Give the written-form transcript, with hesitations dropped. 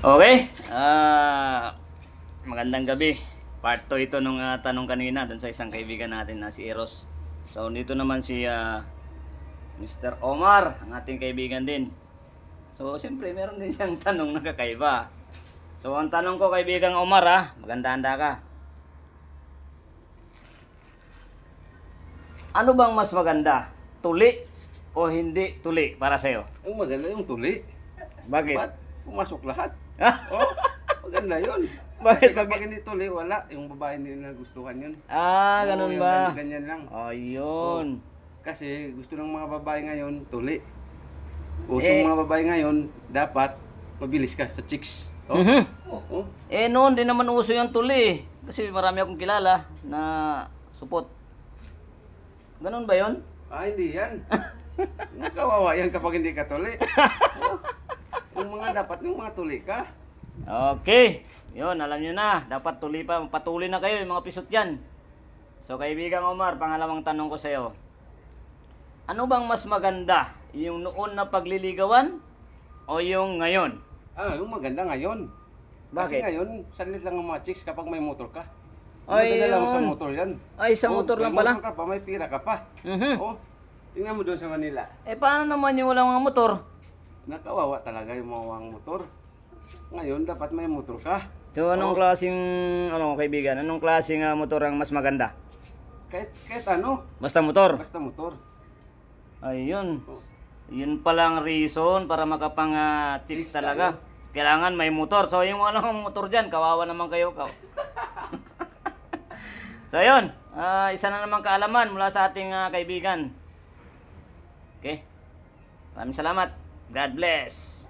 Okay, magandang gabi. Part 2 ito nung tanong kanina dun sa isang kaibigan natin na si Eros. So, dito naman si Mr. Omar, ang ating kaibigan din. So, siyempre, meron din siyang tanong na kakaiba. So, ang tanong ko, kaibigang Omar, maganda-handa ka. Ano bang mas maganda? Tuli o hindi tuli para sa'yo? Ang maganda yung tuli. Bakit? Ba't pumasok lahat? Ah, Oh, maganda yun. Bakit? Kasi kapag hindi tuli, wala. Yung babae hindi nagustuhan yun. ganun yung ba? ganyan lang. Ayun. Kasi gusto ng mga babae ngayon, tuli. Eh. Mga babae ngayon, dapat mabilis ka sa chicks. Oh, Mhm. oh. Noon din naman uso yung tuli. Kasi marami akong kilala na supot. Ganun ba yon? Hindi yan. Kawawa yan kapag hindi ka tuli. Oh. Yung mga dapat yung mga tuli ka. Okay. Yun, alam nyo na. Dapat tuli pa. Patuloy na kayo yung mga pisot yan. So, kaibigang Omar, pangalawang tanong ko sa'yo. Ano bang mas maganda? Yung noon na pagliligawan o yung ngayon? Yung maganda ngayon. Bakit? Kasi ngayon, salit lang ang mga chicks kapag may motor ka. Ay, Madadala mo sa yun. motor yan. Ay, sa motor lang may pala? motor ka pa, may pira ka pa. Mhm. Oh, tingnan mo doon sa Manila. Paano naman yung walang mga motor? Nakawawa talaga yung mga motor. Ngayon, dapat may motor ka. So, anong klaseng, kaibigan? Anong klaseng motor ang mas maganda? Kahit ano, Basta motor. basta motor. Ayun. Yun palang reason para makapang chicks Chicks talaga. Kailangan may motor. So, yung walang motor dyan, kawawa naman kayo. So, yun. Isa na naman kaalaman mula sa ating kaibigan. Okay? Maraming salamat. God bless.